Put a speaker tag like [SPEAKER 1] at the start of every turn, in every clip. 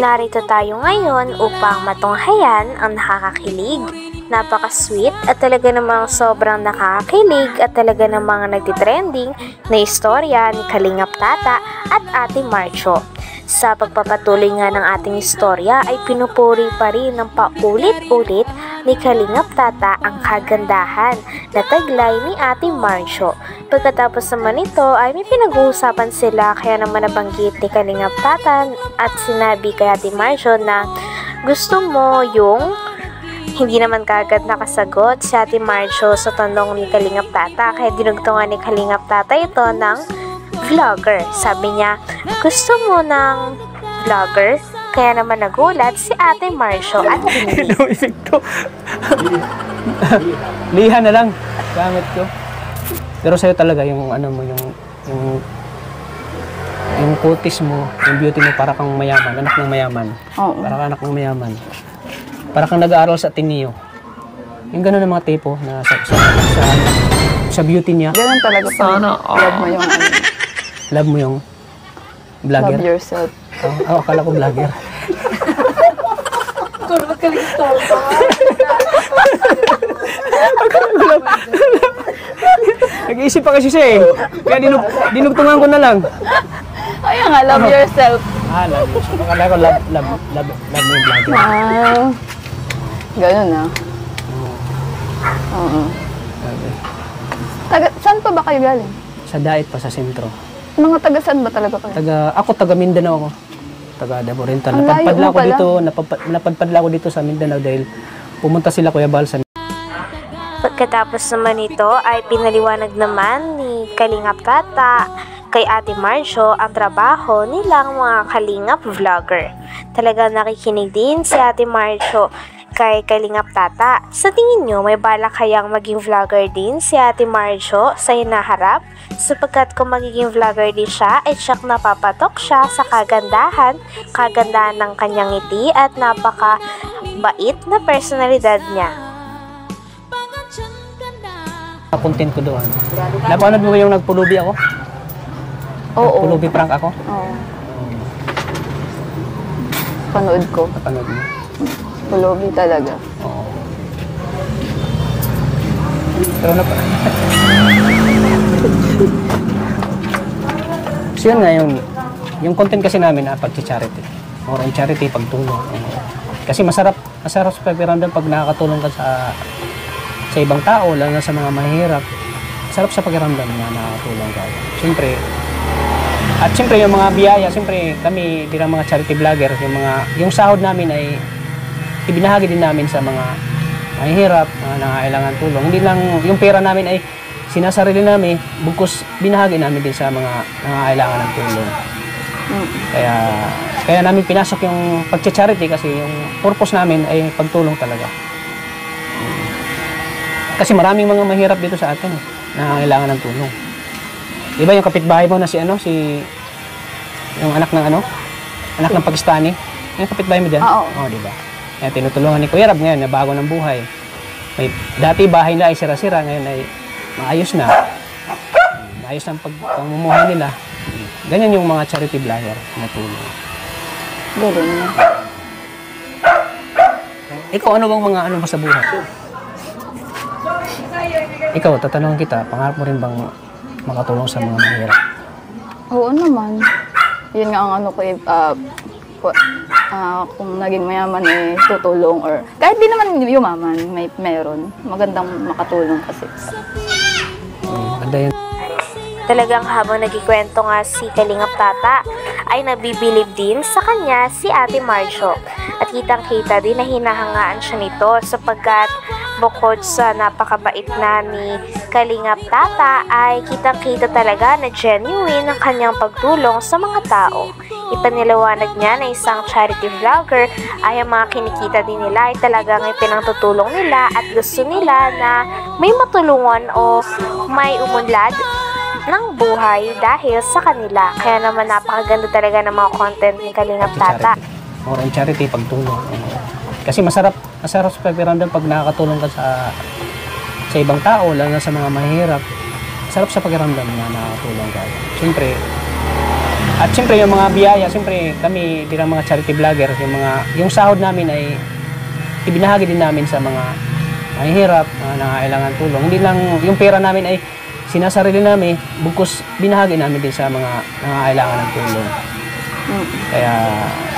[SPEAKER 1] Narito tayo ngayon upang matunghayan ang nakakakilig, napaka-sweet at talaga namang sobrang nakakakilig at talaga namang nagtitrending na istorya ni Kalingap Tata at Ate Marcho. Sa pagpapatuloy nga ng ating istorya ay pinupuri pa rin ng paulit-ulit ni Kalingap Tata ang kagandahan na taglay ni Ate Marcho. Pagkatapos naman ito ay may pinag-uusapan sila, kaya naman nabanggit ni Kalingap Tata at sinabi kay Ate Marcho na gusto mo yung hindi naman kagad nakasagot si Ate Marcho sa tanong ni Kalingap Tata, kaya dinugtungan ni Kalingap Tata ito ng vlogger. Sabi niya, gusto mo ng vlogger? Kaya naman nagulat si Ate Marcho at pinili.
[SPEAKER 2] Ano epekto? Liha na lang gamit ko. Pero sa'yo talaga yung ano mo, yung kutis mo, yung beauty mo, para kang mayaman, anak ng mayaman.
[SPEAKER 3] Oo.
[SPEAKER 2] Para kang anak ng mayaman. Para kang nag-aaral sa Ateneo. Yung gano'n ng mga tipo na sa beauty niya.
[SPEAKER 3] Ganun talaga. Sana. Love mo yung ano.
[SPEAKER 2] Love mo yung vlogger?
[SPEAKER 3] Love yourself.
[SPEAKER 2] Oo, akala ko vlogger. Nag-iisip pa kasi siya eh. Kaya dinugtungan ko na lang.
[SPEAKER 3] Ayun nga, love yourself.
[SPEAKER 2] Love yourself. Akala ko love mo yung vlogger.
[SPEAKER 3] Ganun ah. Oo. Saan pa ba kayo galing?
[SPEAKER 2] Sa Dait pa, sa sentro.
[SPEAKER 3] Mga taga saan ba talaga kayo?
[SPEAKER 2] Ako taga Mindanao ako. Taga Davao Oriental.
[SPEAKER 3] Ang layo mo pala.
[SPEAKER 2] Napadpad ako dito sa Mindanao dahil pumunta sila Kuya Bal sa.
[SPEAKER 1] Pagkatapos naman ito ay pinaliwanag naman ni Kalingap Tata kay Ate Marcho ang trabaho nilang mga Kalingap vlogger. Talagang nakikinig din si Ate Marcho kay Kalingap Tata. Sa tingin nyo, may balak kayang maging vlogger din si Ate Marcho sa hinaharap? Sapagkat kung magiging vlogger din siya, ay tsak napapatok siya sa kagandahan ng kanyang ngiti at napaka-bait na personalidad niya.
[SPEAKER 2] Content ko doon. Napanood mo yung nagpulubi ako?
[SPEAKER 3] Oo.
[SPEAKER 2] Nagpulubi prank ako?
[SPEAKER 3] Oo. Panood ko.
[SPEAKER 2] Napanood mo?
[SPEAKER 3] Pulubi talaga.
[SPEAKER 2] Oo. Pero so yun nga, yung content kasi namin pag-charity. Or on charity, pagtulong. Kasi masarap sa pakiramdam pag nakakatulong ka sa ibang tao, lalo na sa mga mahirap. Sarap sa pakiramdam na nakakatulong ka. Siyempre yung mga biyaya, siyempre kami bilang mga charity vlogger, yung sahod namin ay ibinahagi din namin sa mga mahihirap, mga nangangailangan tulong. Hindi lang yung pera namin ay sinasarili namin, bukos binahagi namin din sa mga nangangailangan ng tulong. Kaya namin pinasok yung pag-charity kasi yung purpose namin ay pagtulong talaga. Kasi maraming mga mahirap dito sa atin na kailangan ng tulong. Di ba yung kapitbahay mo na yung anak ng Pakistani? Yung kapitbahay mo dyan? Oo, di ba? Kaya tinutulungan ni Kuya Rab ngayon na bago ng buhay. Dati bahay nila ay sira-sira, ngayon ay maayos na. Maayos ang pagmumuhay nila. Ganyan yung mga charity vlogger na tulong.
[SPEAKER 3] Ganun na.
[SPEAKER 2] Ikaw, ano bang mga mo sa buhay? Ikaw, tatanungin kita, pangarap mo rin bang makatulong sa mga mahirap?
[SPEAKER 3] Oo naman. Yun nga ang ano ko kung naging mayaman tutulong or kahit di naman yumaman, meron. Magandang makatulong kasi.
[SPEAKER 2] Ganda yun.
[SPEAKER 1] Talagang habang nagkikwento nga si Kalingap Tata ay nabibilib din sa kanya si Ate Marcho. At kitang-kita din na hinahangaan siya nito sapagkat bukod sa napakabait na ni Kalingap Tata ay kitang-kita talaga na genuine ang kanyang pagtulong sa mga tao. Ipanilawanag niya na isang charity vlogger ay ang mga kinikita din nila ay talagang pinangtutulong nila at gusto nila na may matulungan o may umunlad ng buhay dahil sa kanila. Kaya naman napakaganda talaga ng mga content ni Kalingap Tata.
[SPEAKER 2] Or on charity, pagtulong. Kasi masarap sa pakiramdam pag nakakatulong ka sa ibang tao, lalo na sa mga mahirap. Sarap sa pakiramdam na nakakatulong ka. Siyempre, At siyempre yung mga biyaya, siyempre kami bilang mga charity vlogger, yung sahod namin ay ibinahagi din namin sa mga mahihirap, mga nangangailangan tulong. Hindi lang yung pera namin ay sinasarili namin, bukos binahagi namin din sa mga nangangailangan ng tulong.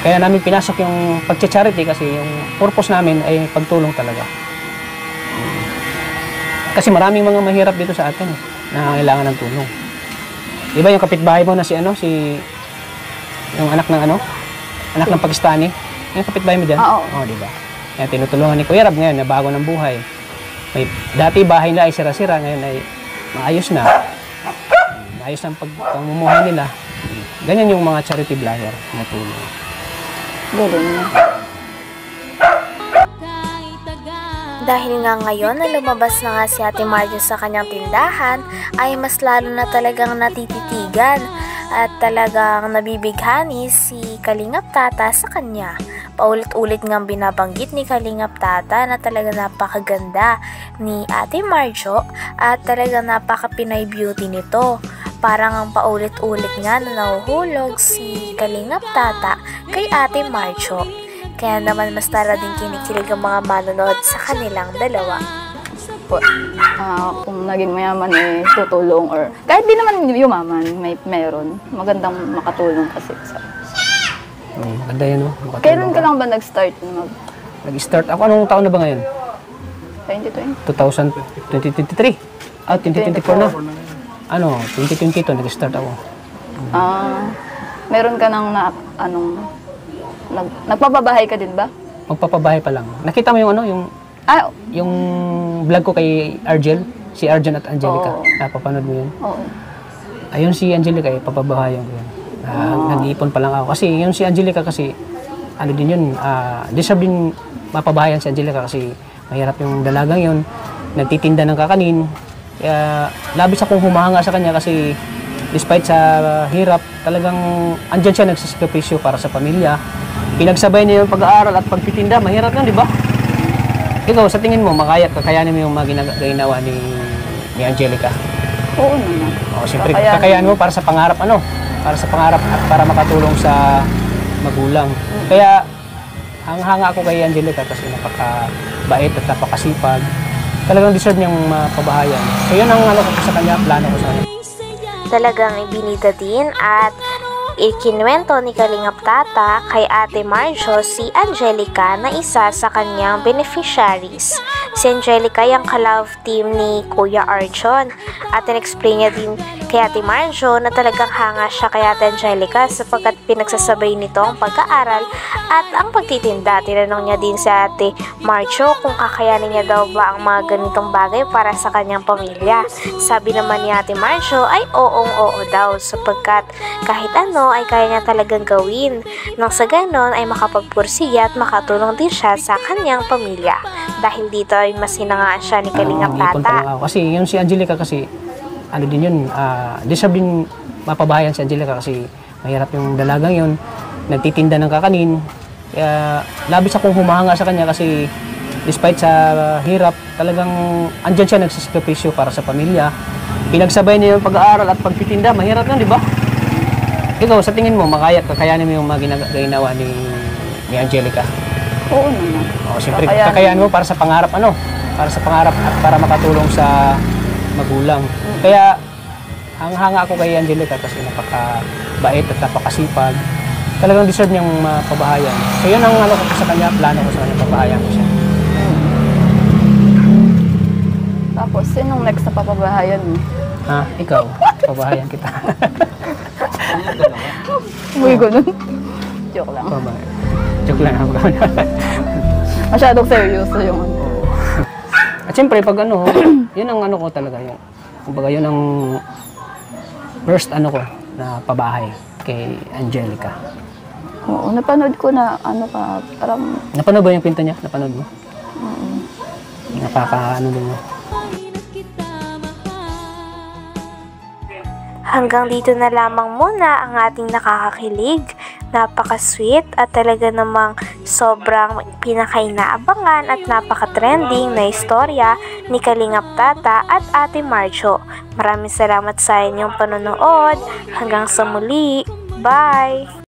[SPEAKER 2] Kaya namin pinasok yung pagcha-charity kasi yung purpose namin ay pagtulong talaga. Kasi maraming mga mahirap dito sa atin na kailangan ng tulong. Di ba yung kapitbahay mo na yung anak ng Pakistani? Yung kapitbahay mo dyan? Oo, di ba? Kaya tinutulungan ni Kuya Rab ngayon na bago ng buhay. Dati bahay nila ay sira-sira, ngayon ay maayos na. Maayos ang pagmumuhay nila. Ganyan yung mga charity vlogger na tulong.
[SPEAKER 3] Galing na.
[SPEAKER 1] Dahil nga ngayon na lumabas na nga si Ate Marjo sa kanyang tindahan, ay mas lalo na talagang natititigan at talagang nabibighani si Kalingap Tata sa kanya. Paulit-ulit ngang binabanggit ni Kalingap Tata na talaga napakaganda ni Ate Marjo at talaga napaka-Pinay beauty nito. Parang ang paulit-ulit nga na nahuhulog si Kalingap Tata kay Ate Marjo. Kaya naman mas tara din kinikilig ang mga manonood sa kanilang dalawa.
[SPEAKER 3] Kung naging mayaman tutulong or kahit di naman yumaman, meron. Magandang makatulong kasi.
[SPEAKER 2] Maganda yun, no?
[SPEAKER 3] Kailan ka lang ba nag-start?
[SPEAKER 2] Nag-start ako. Anong taon na ba ngayon?
[SPEAKER 3] 2023.
[SPEAKER 2] 2024 na. 2022 nag-start ako.
[SPEAKER 3] Meron ka nang nagpapabahay ka din ba?
[SPEAKER 2] Magpapabahay pa lang. Nakita mo yung vlog ko kay Argel, si Arjan at Angelica. Napapanood mo yun?
[SPEAKER 3] Oo.
[SPEAKER 2] Ayun si Angelica, papabahayan ko yun. Nag-iipon pa lang ako. Kasi yun si Angelica kasi, din yun, deserve din mapabahayan si Angelica kasi mahirap yung dalagang yun. Nagtitinda ng kakanin. Kaya labis akong humahanga sa kanya kasi despite sa hirap, talagang andyan siya nagsasakripisyo para sa pamilya. Pinagsabay niya yung pag-aaral at pagtitinda. Mahirap yan, di ba? Ikaw, sa tingin mo, kakayanin mo yung mga ginawa ni Angelica?
[SPEAKER 3] Oo naman.
[SPEAKER 2] Siyempre, kakayanin mo para sa pangarap, para sa pangarap at para makatulong sa magulang. Kaya, hanga ako kay Angelica kasi napakabait at napakasipag. Talagang deserve niyang mapabahayan. So, yun ang ko sa kanya, plano ko sa kanya.
[SPEAKER 1] Talagang ibinida din at ikinuwento ni Kalingap Tata kay Ate Marjo si Angelica na isa sa kanyang beneficiaries. Si Angelica yung ka-love team ni Kuya Arjon at in-explain niya din kay Ate Marjo na talagang hanga siya kay Ate Angelica sapagkat pinagsasabay nito ang pag-aaral at ang pagtitinda. Tinanong niya din si Ate Marjo kung kakayanin niya daw ba ang mga ganitong bagay para sa kanyang pamilya. Sabi naman ni Ate Marjo ay oo daw sapagkat kahit ay kaya niya talagang gawin. Nang sa ganon ay makapagpursiya at makatulong din siya sa kanyang pamilya. Dahil dito ay mas hinangaan siya ni Kalingap Tata.
[SPEAKER 2] Kasi yun si Angelica kasi, din yun, deserve din mapabahayan si Angelica kasi mahirap yung dalagang yun. Nagtitinda ng kakanin. Kaya labis akong humahanga sa kanya kasi despite sa hirap, talagang andyan siya nagsasakripisyo para sa pamilya. Pinagsabay niya yung pag-aaral at pagtitinda. Mahirap yun, di ba? Ikaw, sa tingin mo, kakayanin mo yung mga ginawa ni Angelica?
[SPEAKER 3] Oo naman.
[SPEAKER 2] Siyempre, kakayanin mo para sa pangarap, para sa pangarap at para makatulong sa magulang. Kaya, hanga ako kay Angelica kasi napakabait at napakasipag. Talagang deserve niyang mapabahayan. So, yun ang ko sa kanya, plano ko sa kanya, pabahayan ko siya.
[SPEAKER 3] Tapos, sinong next na papabahayan mo?
[SPEAKER 2] Ikaw, pabahayan kita.
[SPEAKER 3] Uy, ganun. Joke lang.
[SPEAKER 2] Joke lang ako.
[SPEAKER 3] Masyadong seryoso yung
[SPEAKER 2] At siyempre, pag yun ang ko talaga. Kumbaga, yun ang first ko na pabahay kay Angelica.
[SPEAKER 3] Oo, napanood ko na parang...
[SPEAKER 2] Napanood ba yung pinto niya? Napanood mo? Din mo.
[SPEAKER 1] Hanggang dito na lamang muna ang ating nakakakilig, napaka-sweet at talaga namang sobrang pinakainaabangan at napaka-trending na istorya ni Kalingap Tata at Ate Marjo. Maraming salamat sa inyong panonood. Hanggang sa muli. Bye!